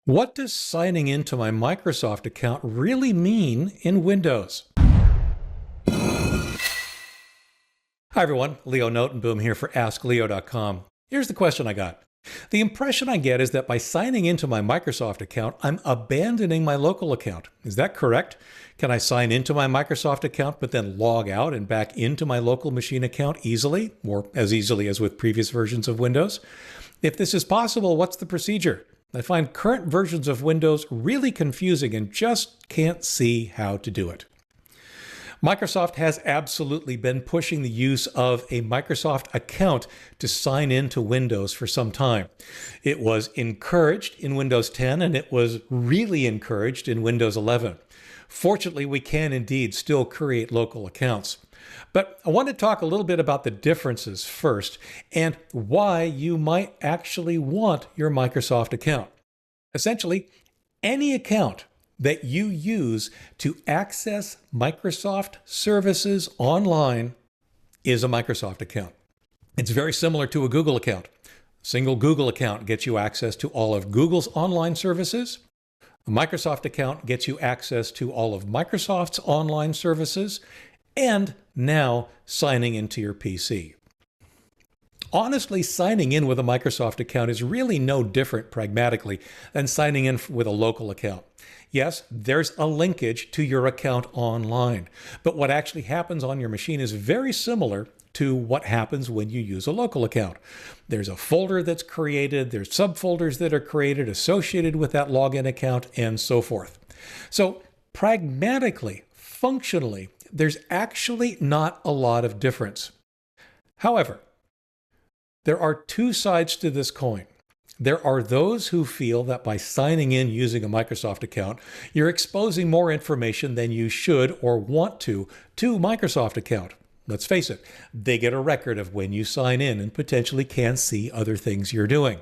What does signing into my Microsoft account really mean in Windows? Hi everyone, Leo Notenboom here for askleo.com. Here's the question I got. The impression I get is that by signing into my Microsoft account, I'm abandoning my local account. Is that correct? Can I sign into my Microsoft account but then log out and back into my local machine account easily, or as easily as with previous versions of Windows? If this is possible, what's the procedure? I find current versions of Windows really confusing and just can't see how to do it. Microsoft has absolutely been pushing the use of a Microsoft account to sign into Windows for some time. It was encouraged in Windows 10 and it was really encouraged in Windows 11. Fortunately, we can indeed still create local accounts. But I want to talk a little bit about the differences first and why you might actually want your Microsoft account. Essentially, any account that you use to access Microsoft services online is a Microsoft account. It's very similar to a Google account. A single Google account gets you access to all of Google's online services. A Microsoft account gets you access to all of Microsoft's online services, and now signing into your PC. Honestly, signing in with a Microsoft account is really no different pragmatically than signing in with a local account. Yes, there's a linkage to your account online, but what actually happens on your machine is very similar to what happens when you use a local account. There's a folder that's created, there's subfolders that are created associated with that login account, and so forth. So pragmatically, functionally, there's actually not a lot of difference. However, there are two sides to this coin. There are those who feel that by signing in using a Microsoft account, you're exposing more information than you should or want to Microsoft account. Let's face it, they get a record of when you sign in and potentially can see other things you're doing.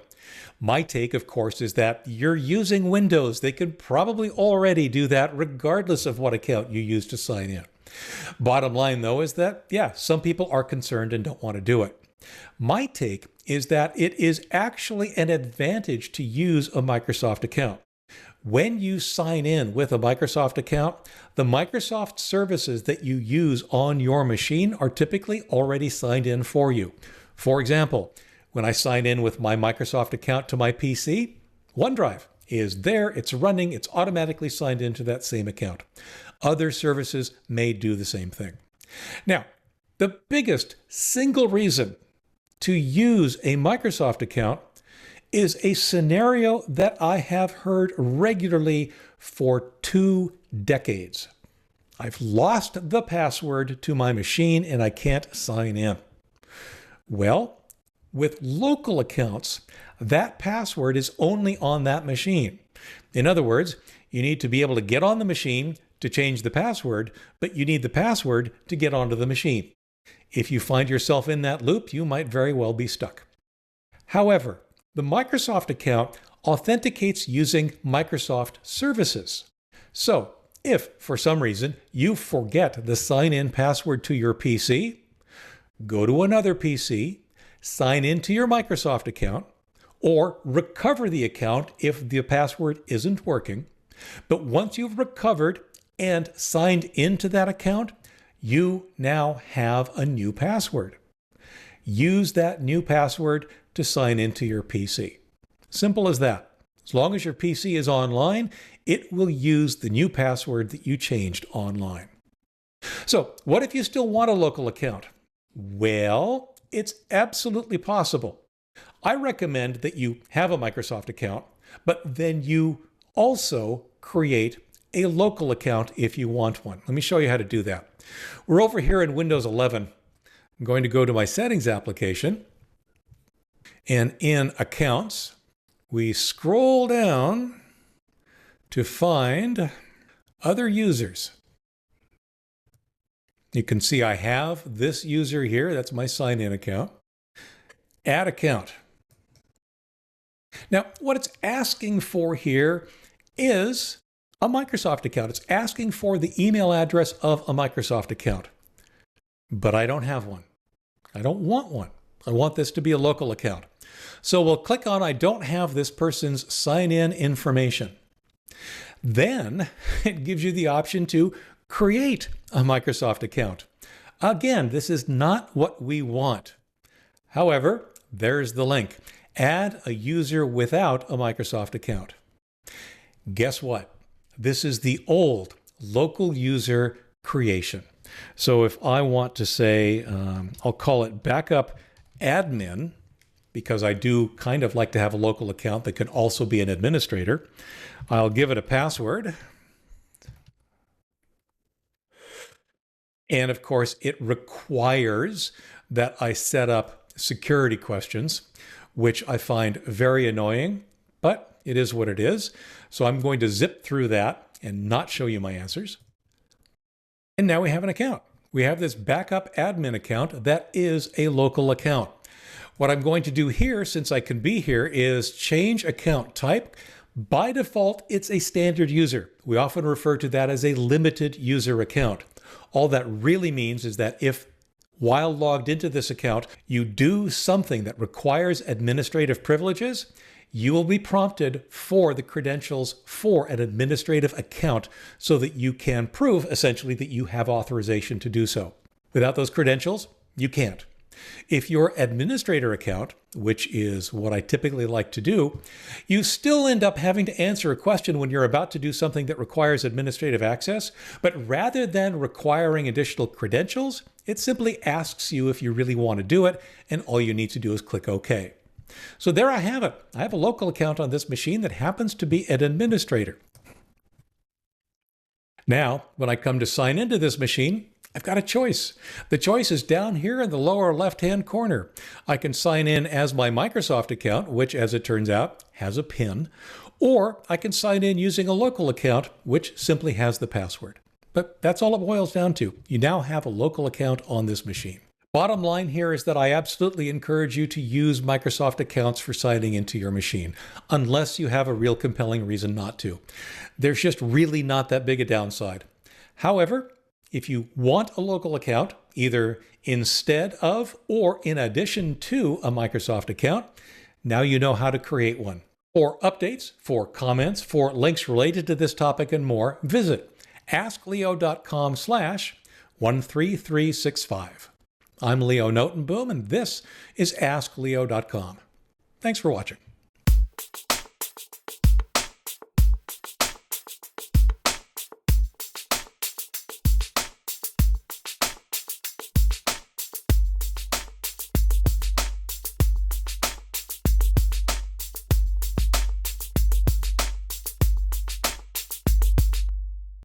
My take, of course, is that you're using Windows. They could probably already do that regardless of what account you use to sign in. Bottom line, though, is that, yeah, some people are concerned and don't want to do it. My take is that it is actually an advantage to use a Microsoft account. When you sign in with a Microsoft account, the Microsoft services that you use on your machine are typically already signed in for you. For example, when I sign in with my Microsoft account to my PC, OneDrive is there, it's running, it's automatically signed into that same account. Other services may do the same thing. Now, the biggest single reason to use a Microsoft account is a scenario that I have heard regularly for 2 decades. I've lost the password to my machine and I can't sign in. Well, with local accounts, that password is only on that machine. In other words, you need to be able to get on the machine to change the password, but you need the password to get onto the machine. If you find yourself in that loop, you might very well be stuck. However, the Microsoft account authenticates using Microsoft services. So, if for some reason you forget the sign-in password to your PC, go to another PC, sign into your Microsoft account, or recover the account if the password isn't working. But once you've recovered and signed into that account, you now have a new password. Use that new password to sign into your PC. Simple as that. As long as your PC is online, it will use the new password that you changed online. So, what if you still want a local account? Well, it's absolutely possible. I recommend that you have a Microsoft account, but then you also create a local account if you want one. Let me show you how to do that. We're over here in Windows 11. I'm going to go to my Settings application, and in Accounts, we scroll down to find Other Users. You can see I have this user here. That's my sign-in account. Add Account. Now, what it's asking for here is a Microsoft account. It's asking for the email address of a Microsoft account. But I don't have one. I don't want one. I want this to be a local account. So we'll click on I don't have this person's sign-in information. Then it gives you the option to create a Microsoft account. Again, this is not what we want. However, there's the link. Add a user without a Microsoft account. Guess what? This is the old local user creation. So if I want to say, I'll call it backup admin, because I do kind of like to have a local account that can also be an administrator. I'll give it a password. And of course, it requires that I set up security questions, which I find very annoying, but it is what it is. So I'm going to zip through that and not show you my answers. And now we have an account. We have this backup admin account that is a local account. What I'm going to do here, since I can be here, is change account type. By default, it's a standard user. We often refer to that as a limited user account. All that really means is that if, while logged into this account, you do something that requires administrative privileges, you will be prompted for the credentials for an administrative account so that you can prove, essentially, that you have authorization to do so. Without those credentials, you can't. If your administrator account, which is what I typically like to do, you still end up having to answer a question when you're about to do something that requires administrative access, but rather than requiring additional credentials, it simply asks you if you really want to do it, and all you need to do is click OK. So there I have it. I have a local account on this machine that happens to be an administrator. Now, when I come to sign into this machine, I've got a choice. The choice is down here in the lower left-hand corner. I can sign in as my Microsoft account, which, as it turns out, has a PIN, or I can sign in using a local account, which simply has the password. But that's all it boils down to. You now have a local account on this machine. Bottom line here is that I absolutely encourage you to use Microsoft accounts for signing into your machine, unless you have a real compelling reason not to. There's just really not that big a downside. However, if you want a local account, either instead of or in addition to a Microsoft account, now you know how to create one. For updates, for comments, for links related to this topic and more, visit askleo.com/13365. I'm Leo Notenboom, and this is askleo.com. Thanks for watching.